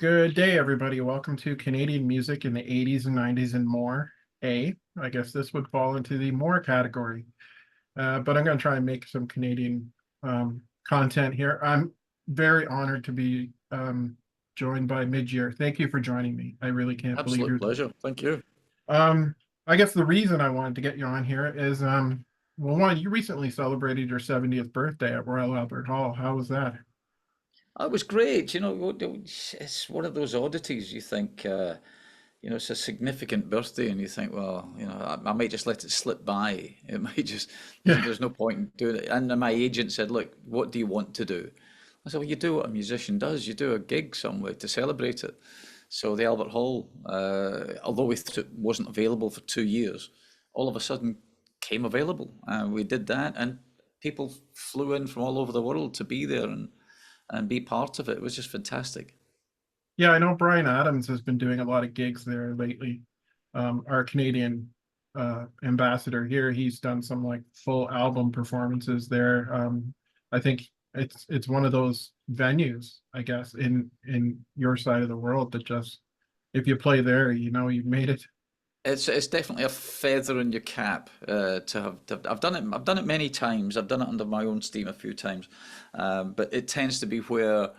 Good day, everybody. Welcome to Canadian music in the 80s and 90s and more. I guess this would fall into the more category, but I'm going to try and make some Canadian content here. I'm very honored to be joined by Midge Ure. Thank you for joining me. I really can't believe Absolute you're. pleasure. Thank you. Um, I guess the reason I wanted to get you on here is, well, one, you recently celebrated your 70th birthday at Royal Albert Hall. How was that? It was great. It's one of those oddities. You think, it's a significant birthday, and you think, well, I might just let it slip by. It might just, Yeah, there's no point in doing it. And then my agent said, look, what do you want to do? I said, well, you do what a musician does. You do a gig somewhere to celebrate it. So the Albert Hall, although it wasn't available for 2 years, all of a sudden came available. And we did that, and people flew in from all over the world to be there and be part of it. It was just fantastic. yeah, I know Brian Adams has been doing a lot of gigs there lately. Our Canadian ambassador here, he's done some like full album performances there. I think it's one of those venues, I guess, in your side of the world that just if you play there, you know you've made it. It's definitely a feather in your cap I've done it. I've done it many times. I've done it under my own steam a few times, but it tends to be where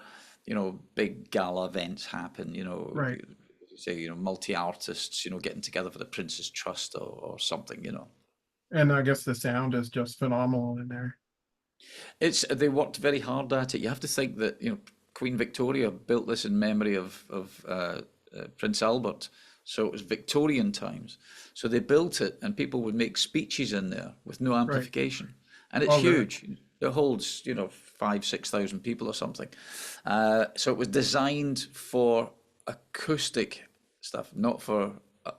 big gala events happen. Right. Say multi artists getting together for the Prince's Trust or something. And I guess the sound is just phenomenal in there. It's they worked very hard at it. You have to think that Queen Victoria built this in memory of Prince Albert, so it was Victorian times. So they built it, and people would make speeches in there with no Right. amplification, and it's Oh, really? huge. It holds 5,000 6,000 people or something. So it was designed for acoustic stuff, not for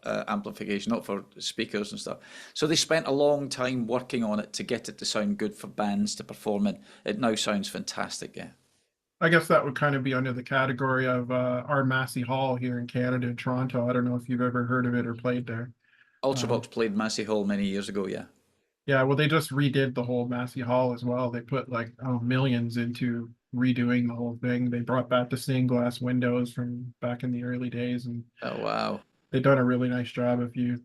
amplification, not for speakers and stuff. So they spent a long time working on it to get it to sound good for bands to perform in. It now sounds fantastic, yeah. I guess that would kind of be under the category of our Massey Hall here in Canada, in Toronto. I don't know if you've ever heard of it or played there. Um, Ultravox played Massey Hall many years ago, yeah. yeah, well, they just redid the whole Massey Hall as well. They put like millions into redoing the whole thing. They brought back the stained glass windows from back in the early days, and Oh wow. they've done a really nice job. If you,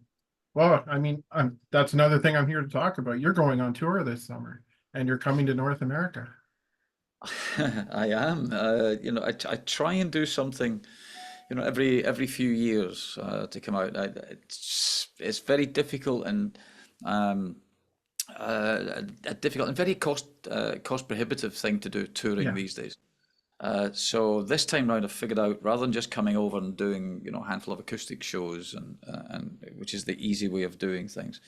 well, I mean, that's another thing I'm here to talk about. You're going on tour this summer, and you're coming to North America. I am. I try and do something, every few years to come out. It's very difficult and um, a difficult and very cost prohibitive thing to do touring Yeah, these days. So this time round, I figured out rather than just coming over and doing a handful of acoustic shows and which is the easy way of doing things.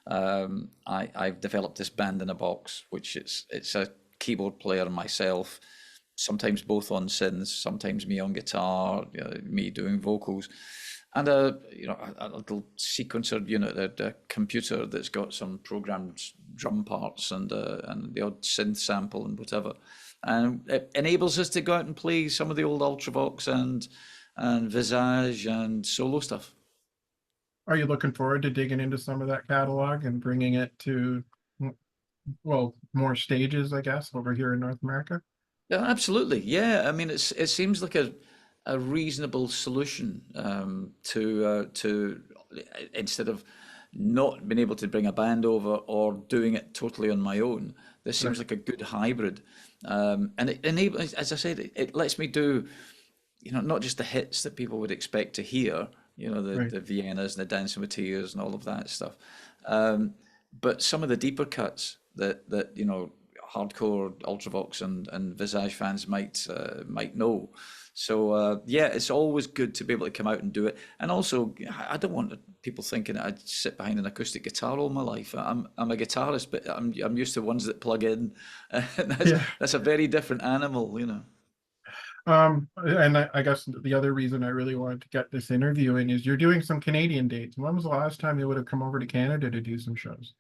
I've developed this band in a box, which it's a keyboard player and myself, sometimes both on synths, sometimes me on guitar, me doing vocals, and a little sequencer unit, a computer that's got some programmed drum parts and the odd synth sample and whatever, and it enables us to go out and play some of the old Ultravox and Visage and solo stuff. are you looking forward to digging into some of that catalog and bringing it to, well, more stages, I guess, over here in North America? Yeah, absolutely. Yeah, I mean, it seems like a reasonable solution to instead of not being able to bring a band over or doing it totally on my own. This seems Right, like a good hybrid, and it enables, as I said, it lets me do not just the hits that people would expect to hear, right. the Viennas and the Dancing with Tears and all of that stuff, um, but some of the deeper cuts that hardcore Ultravox and Visage fans might know. So yeah, it's always good to be able to come out and do it. And also, I don't want people thinking I'd sit behind an acoustic guitar all my life. I'm a guitarist, but I'm used to ones that plug in. And Yeah. that's a very different animal. And I guess the other reason I really wanted to get this interview in is you're doing some Canadian dates. When was the last time you would have come over to Canada to do some shows?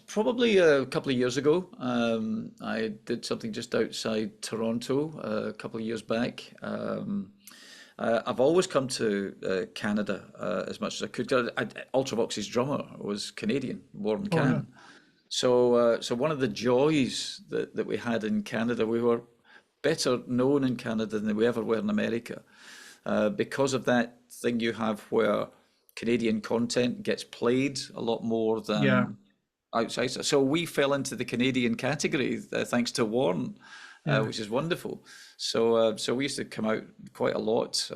Probably a couple of years ago. I did something just outside Toronto a couple of years back. I've always come to Canada as much as I could. Ultravox's drummer was Canadian, Warren Oh, yeah. Cann. So one of the joys that we had in Canada, we were better known in Canada than we ever were in America, because of that thing you have where Canadian content gets played a lot more Yeah, than outside. So we fell into the Canadian category thanks to Warren, yeah. which is wonderful. So we used to come out quite a lot,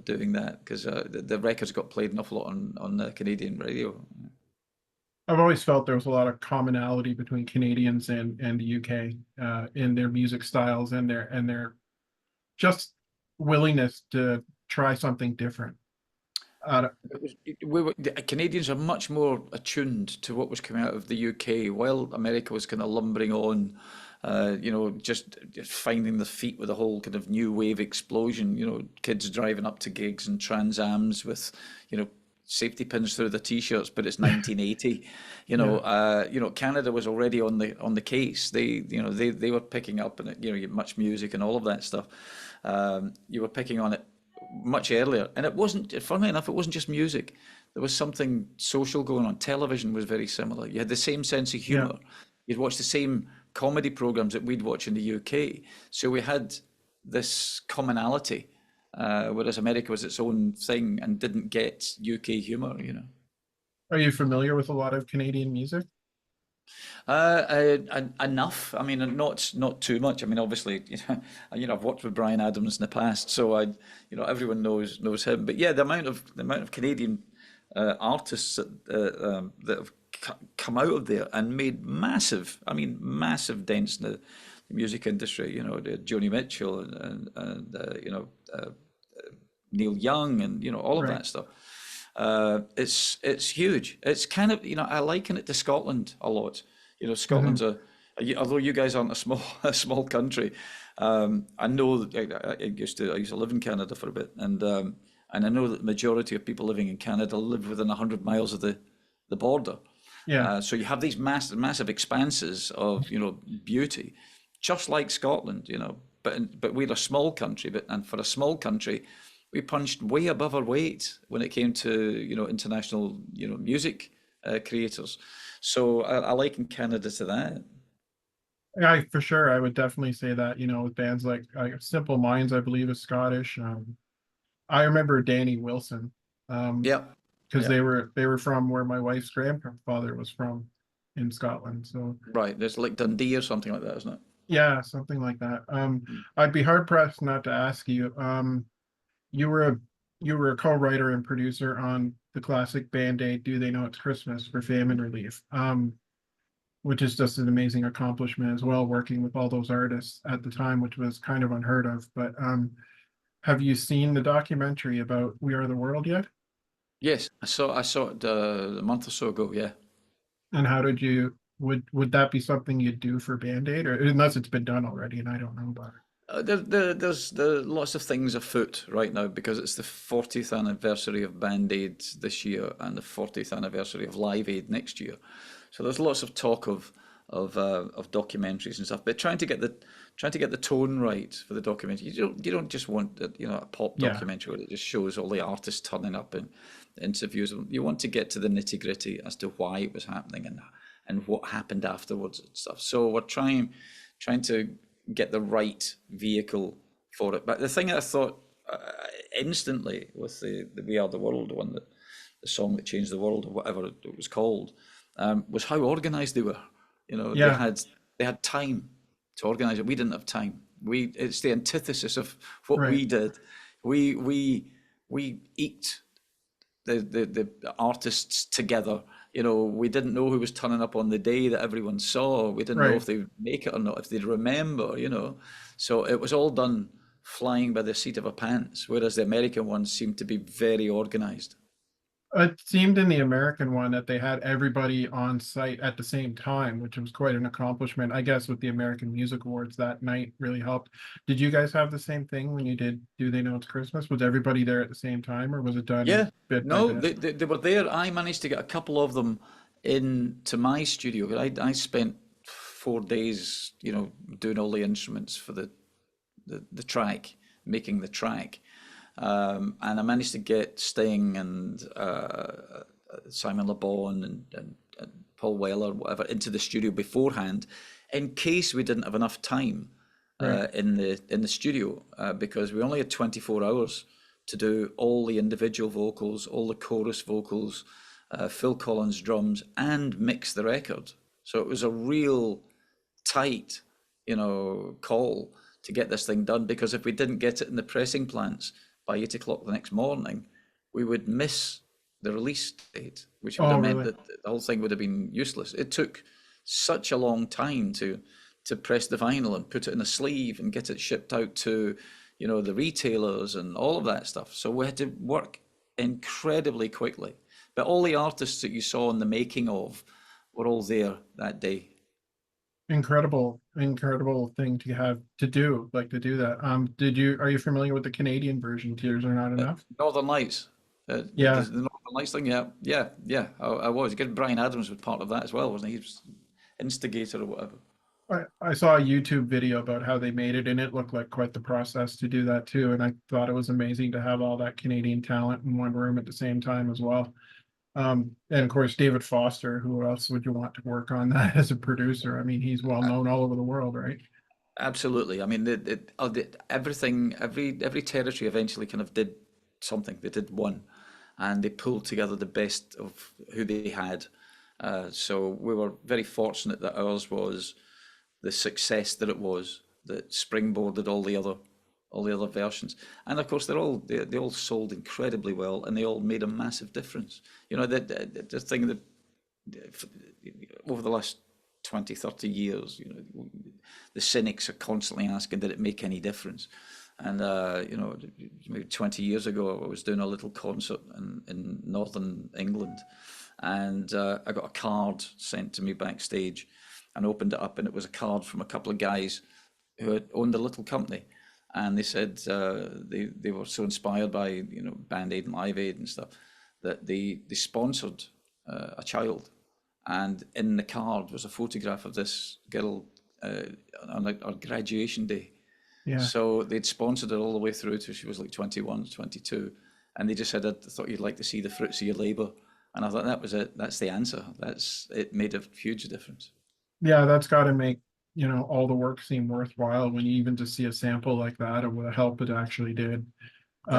doing that because the records got played an awful lot on Canadian radio. I've always felt there was a lot of commonality between Canadians and the UK in their music styles and their just willingness to try something different. The Canadians are much more attuned to what was coming out of the UK, while America was kind of lumbering on, just finding their feet with the whole kind of new wave explosion. Kids driving up to gigs and Trans Ams with, safety pins through the t-shirts, but it's 1980. Yeah. Canada was already on the case. They were picking up, and you had Much Music and all of that stuff. You were picking on it much earlier. And it wasn't, funnily enough, it wasn't just music. There was something social going on. Television was very similar. You had the same sense of Yeah. humour. You'd watch the same comedy programs that we'd watch in the UK. So we had this commonality, whereas America was its own thing and didn't get UK humour. Are you familiar with a lot of Canadian music? Enough. I mean, not too much. I mean, obviously, I've worked with Brian Adams in the past, so everyone knows him. But yeah, the amount of Canadian artists that have come out of there and made massive dents in the music industry. The Joni Mitchell and Neil Young and all of Right. that stuff. It's huge. It's kind of, I liken it to Scotland a lot. Scotland's Hmm. although you guys aren't a small a small country. I know that I used to live in Canada for a bit, and I know that the majority of people living in Canada live within 100 miles of the border. Yeah. So you have these massive expanses of beauty, just like Scotland. But we're a small country, and for a small country, we punched way above our weight when it came to international music creators. So I liken Canada to that. I for sure I would definitely say that, with bands like Simple Minds, I believe is Scottish. I remember Danny Wilson, Yeah, because yeah, they were from where my wife's grandfather was from in Scotland. So right. There's like Dundee or something like that, isn't it? yeah, something like that. I'd be hard pressed not to ask you. You were a you were a co-writer and producer on the classic Band-Aid "Do They Know It's Christmas" for Famine Relief, which is just an amazing accomplishment as well, working with all those artists at the time, which was kind of unheard of. But have you seen the documentary about We Are the World yet? Yes, I saw it a month or so ago. Yeah. And how did you would that be something you'd do for Band-Aid, or unless it's been done already and I don't know about it? There's lots of things afoot right now because it's the 40th anniversary of Band Aid this year and the 40th anniversary of Live Aid next year. So there's lots of talk of documentaries and stuff, but trying to get the tone right for the documentary. You don't just want a pop Yeah. documentary where it just shows all the artists turning up and interviews them. You want to get to the nitty gritty as to why it was happening and what happened afterwards and stuff. So we're trying to get the right vehicle for it. But the thing that I thought instantly with the We Are the World one, that the song that changed the world or whatever it was called, was how organized they were. They Yeah. had time to organize it. We didn't have time. It's the antithesis of what Right. we did. We eked the artists together. We didn't know who was turning up on the day that everyone saw. We didn't know Right. if they'd make it or not, if they'd remember. So it was all done flying by the seat of our pants, whereas the American ones seemed to be very organized. It seemed in the American one that they had everybody on site at the same time, which was quite an accomplishment. I guess with the American Music Awards that night really helped. Did you guys have the same thing when you did Do They Know It's Christmas? Was everybody there at the same time, or was it done Yeah, bit by no, bit? they were there. I managed to get a couple of them into my studio. I spent 4 days, doing all the instruments for the track, making the track. And I managed to get Sting and Simon Le Bon and Paul Weller, whatever, into the studio beforehand, in case we didn't have enough time Right. in the studio because we only had 24 hours to do all the individual vocals, all the chorus vocals, Phil Collins drums, and mix the record. So it was a real tight, call to get this thing done because if we didn't get it in the pressing plants by 8 o'clock the next morning, we would miss the release date, which would Oh, have meant really? that the whole thing would have been useless. It took such a long time to press the vinyl and put it in a sleeve and get it shipped out to, the retailers and all of that stuff. So we had to work incredibly quickly. But all the artists that you saw in the making of were all there that day. Incredible, incredible thing to have to do, like to do that. Are you familiar with the Canadian version, Tears Are Not Enough? Northern Lights, the Yeah, Northern Lights thing, yeah, yeah, yeah. I was. Good. Brian Adams was part of that as well, wasn't he? He was instigator or whatever. I saw a YouTube video about how they made it, and it looked like quite the process to do that too. And I thought it was amazing to have all that Canadian talent in one room at the same time as well. And of course, David Foster, who else would you want to work on that as a producer? I mean, he's well known all over the world, right? Absolutely. I mean, everything, every territory eventually kind of did something. They did one, and they pulled together the best of who they had. So we were very fortunate that ours was the success that it was that springboarded all the other versions. And of course, they all sold incredibly well, and they all made a massive difference. The thing that over the last 20, 30 years, the cynics are constantly asking, did it make any difference? And, maybe 20 years ago, I was doing a little concert in northern England, and I got a card sent to me backstage and opened it up, and it was a card from a couple of guys who had owned a little company. And they said they were so inspired by, Band Aid and Live Aid and stuff that they sponsored a child, and in the card was a photograph of this girl on her graduation day. Yeah. So they'd sponsored her all the way through till she was like 21, 22. And they just said, I thought you'd like to see the fruits of your labor. And I thought that was it. That's the answer. It made a huge difference. Yeah, that's got to make, all the work seem worthwhile when you even just see a sample like that of what help it actually did. Yep.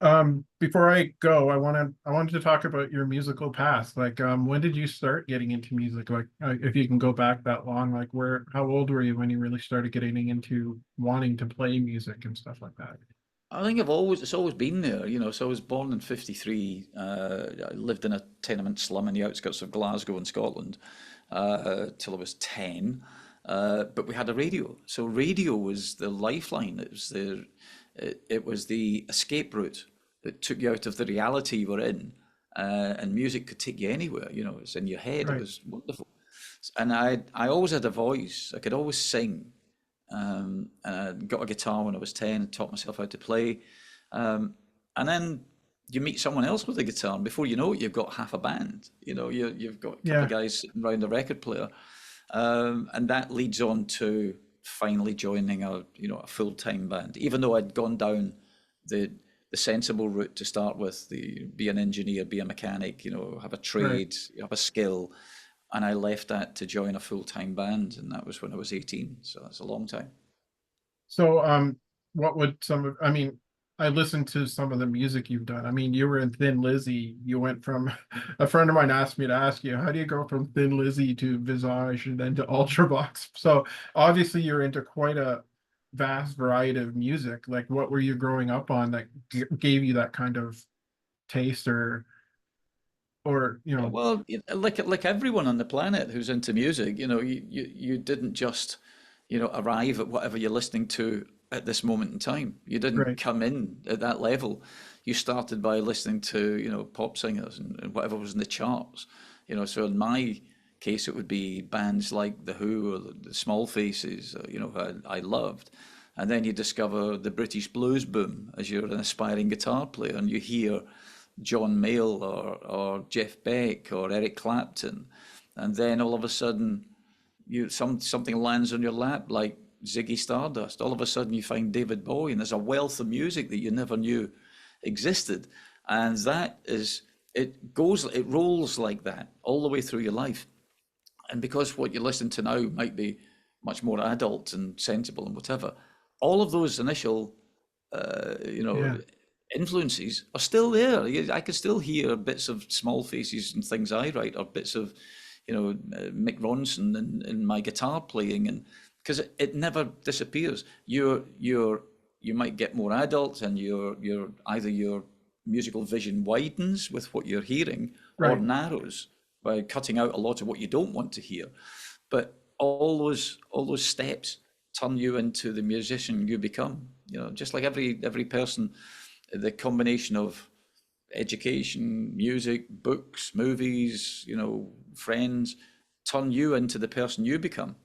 Um, Before I go, I wanted to talk about your musical past. Like, when did you start getting into music? Like, if you can go back that long, like how old were you when you really started getting into wanting to play music and stuff like that? I think it's always been there, So I was born in '53. I lived in a tenement slum in the outskirts of Glasgow in Scotland till I was 10. But we had a radio, so radio was the lifeline. It was the escape route that took you out of the reality you were in, and music could take you anywhere. It's in your head. It Right. was wonderful, and I always had a voice. I could always sing. And I got a guitar when I was 10 and taught myself how to play. And then you meet someone else with a guitar, and before you know it, you've got half a band. You've got a couple of Yeah. guys sitting around a record player, and that leads on to finally joining a full-time band. Even though I'd gone down the the sensible route to start with, be an engineer, be a mechanic, have a Right. trade, have a skill. And I left that to join a full-time band, and that was when I was 18. So that's a long time. So, what would I mean, I listened to some of the music you've done. I mean, you were in Thin Lizzy. You went from, a friend of mine asked me to ask you, how do you go from Thin Lizzy to Visage and then to Ultravox? So obviously you're into quite a vast variety of music. Like, what were you growing up on that gave you that kind of taste or, Yeah, well, like everyone on the planet who's into music, you didn't just, arrive at whatever you're listening to at this moment in time. You didn't right, come in at that level. You started by listening to, pop singers and whatever was in the charts. So in my case, it would be bands like The Who or the Small Faces, who I loved. And then you discover the British blues boom as you're an aspiring guitar player, and you hear John Mayall or Jeff Beck or Eric Clapton, and then all of a sudden something lands on your lap like Ziggy Stardust. All of a sudden you find David Bowie, and there's a wealth of music that you never knew existed, and it rolls like that all the way through your life. And because what you listen to now might be much more adult and sensible and whatever. All of those initial, you know, Yeah. influences are still there. I can still hear bits of Small Faces and things I write, or bits of, Mick Ronson in my guitar playing, and because it never disappears. You might get more adult, and your either your musical vision widens with what you're hearing, or Right. narrows by cutting out a lot of what you don't want to hear. But all those steps turn you into the musician you become. Just like every person, the combination of education, music, books, movies, friends, turn you into the person you become.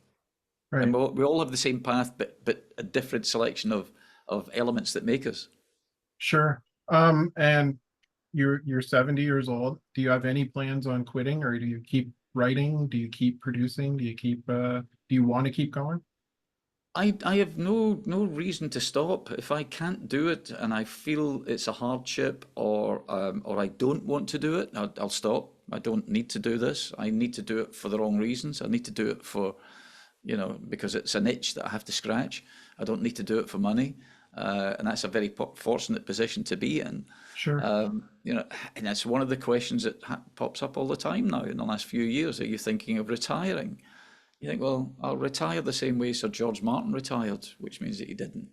And Right. we all have the same path, but a different selection of elements that make us. Sure. And you're 70 years old. Do you have any plans on quitting, or do you keep writing? Do you keep producing? Do you want to keep going? I have no reason to stop. If I can't do it and I feel it's a hardship, or I don't want to do it, I'll stop. I don't need to do this. I need to do it for the wrong reasons. I need to do it for, because it's an itch that I have to scratch. I don't need to do it for money. And that's a very fortunate position to be in. Sure. And that's one of the questions that pops up all the time now in the last few years. Are you thinking of retiring? You think, well, I'll retire the same way Sir George Martin retired, which means that he didn't.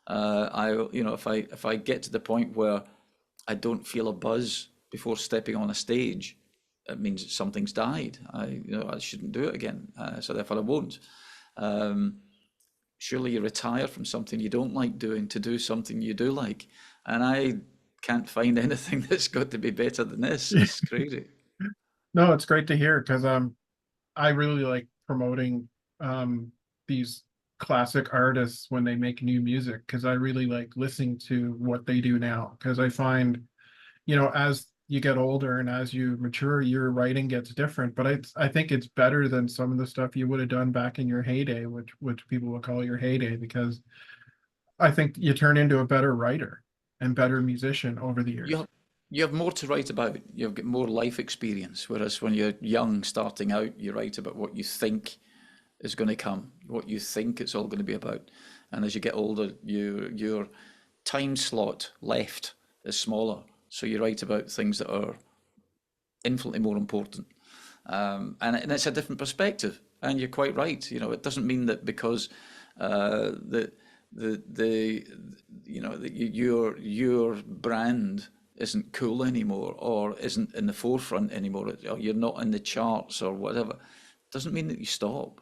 If I get to the point where I don't feel a buzz before stepping on a stage, it means that something's died. I shouldn't do it again. So therefore, I won't. Surely you retire from something you don't like doing to do something you do like, and I can't find anything that's got to be better than this. It's crazy. No, it's great to hear because I really like promoting these classic artists when they make new music, because I really like listening to what they do now, because I find, as you get older and as you mature, your writing gets different. But I think it's better than some of the stuff you would have done back in your heyday, which people would call your heyday, because I think you turn into a better writer and better musician over the You years. have, you have more to write about. You've got more life experience. Whereas when you're young, starting out, you write about what you think is going to come, what you think it's all going to be about. And as you get older, your time slot left is smaller. So you write about things that are infinitely more important. And it's a different perspective. And you're quite right. It doesn't mean that because the the your brand isn't cool anymore, or isn't in the forefront anymore, or you're not in the charts or whatever, doesn't mean that you stop.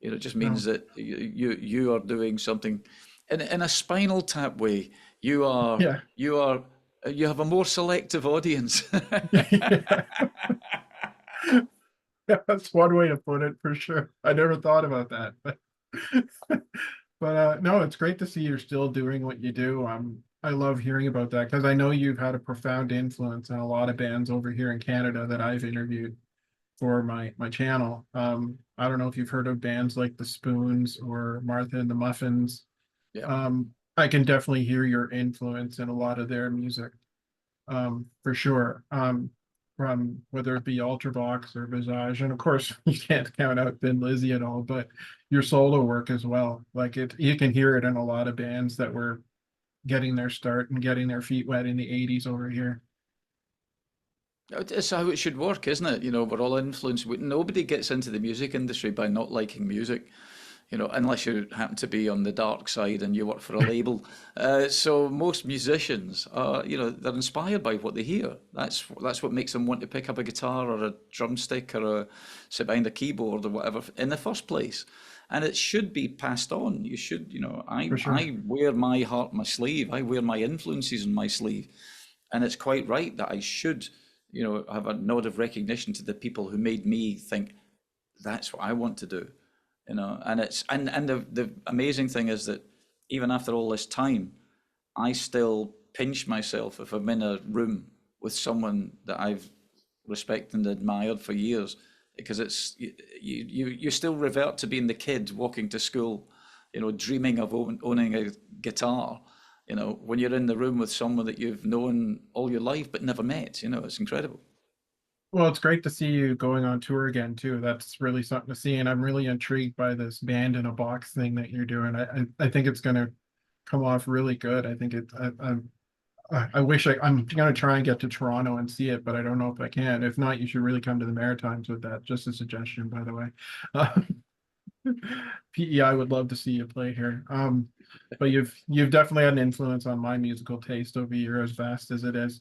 It just means No. that you are doing something in a Spinal Tap way. You are Yeah. you are you have a more selective audience. Yeah, that's one way to put it for sure. I never thought about that, but no, it's great to see you're still doing what you do. I love hearing about that because I know you've had a profound influence on a lot of bands over here in Canada that I've interviewed for my channel. I don't know if you've heard of bands like the Spoons or Martha and the Muffins. Yeah. I can definitely hear your influence in a lot of their music, for sure. From whether it be Ultravox or Visage, and of course you can't count out Thin Lizzy at all, but your solo work as well. Like you can hear it in a lot of bands that were getting their start and getting their feet wet in the '80s over here. It's how it should work, isn't it? We're all influenced. Nobody gets into the music industry by not liking music, unless you happen to be on the dark side and you work for a label. So most musicians are, they're inspired by what they hear. That's what makes them want to pick up a guitar or a drumstick or sit behind a keyboard or whatever in the first place. And it should be passed on. You should, I For sure. I wear my heart on my sleeve. I wear my influences on my sleeve, and it's quite right that I should, have a nod of recognition to the people who made me think that's what I want to do. And the amazing thing is that even after all this time, I still pinch myself if I'm in a room with someone that I've respected and admired for years, because you still revert to being the kid walking to school, dreaming of owning a guitar, when you're in the room with someone that you've known all your life but never met. It's incredible. Well, it's great to see you going on tour again too. That's really something to see, and I'm really intrigued by this band in a box thing that you're doing. I think it's going to come off really good. I think it. I wish I'm going to try and get to Toronto and see it, but I don't know if I can. If not, you should really come to the Maritimes with that. Just a suggestion, by the way. Uh, PEI would love to see you play here. But you've definitely had an influence on my musical taste over the year, as vast as it is.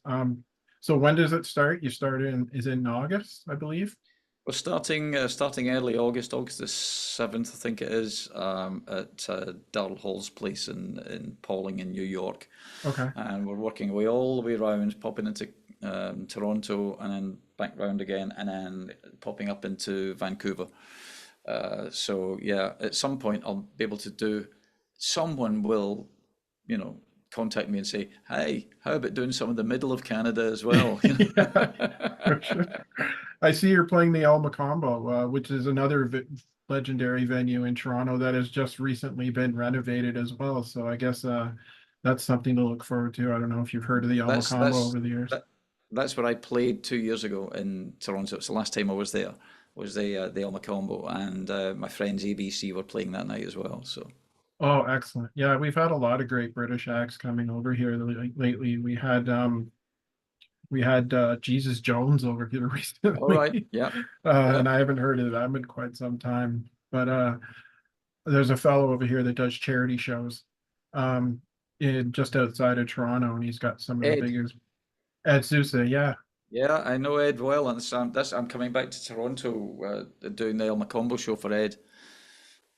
So when does it start? You start in is in August, I believe. We're starting early August, August the 7th, I think it is, at Daryl Hall's place in Pauling in New York. Okay. And we're working away all the way around, popping into Toronto and then back round again, and then popping up into Vancouver. So yeah, at some point I'll be able to do. Someone will, contact me and say, "Hey, how about doing some of the middle of Canada as well?" Yeah, for sure. I see you're playing the El Macombo, which is another legendary venue in Toronto that has just recently been renovated as well. So I guess that's something to look forward to. I don't know if you've heard of the El That's Macombo that's over the years. that that's where I played 2 years ago in Toronto. It's the last time I was there. Was the Elma Combo, and my friends ABC were playing that night as well. So Oh, excellent. Yeah, we've had a lot of great British acts coming over here lately. We had Jesus Jones over here all right, recently. yeah, yeah. And I haven't heard of them in quite some time. But there's a fellow over here that does charity shows um in just outside of Toronto, and he's got some of the Ed, biggest. Ed Sousa, yeah. yeah, I know Ed well, and I'm coming back to Toronto doing the Elma Combo show for Ed.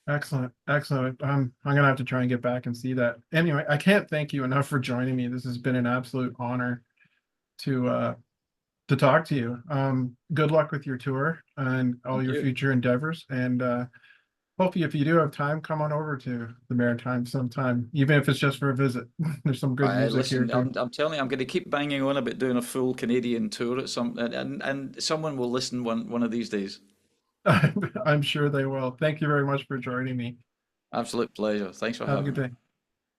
Excellent, excellent. I'm gonna have to try and get back and see that. Anyway, I can't thank you enough for joining me. This has been an absolute honor to uh to talk to you. Good luck with your tour and all Thank your you. future endeavors. And hopefully, if you do have time, come on over to the Maritimes sometime, even if it's just for a visit. There's some good I music here listen. too. I'm telling you, I'm going to keep banging on about doing a full Canadian tour at some, and someone will listen one of these days. I'm sure they will. Thank you very much for joining me. Absolute pleasure. Thanks for Have a good having me. day.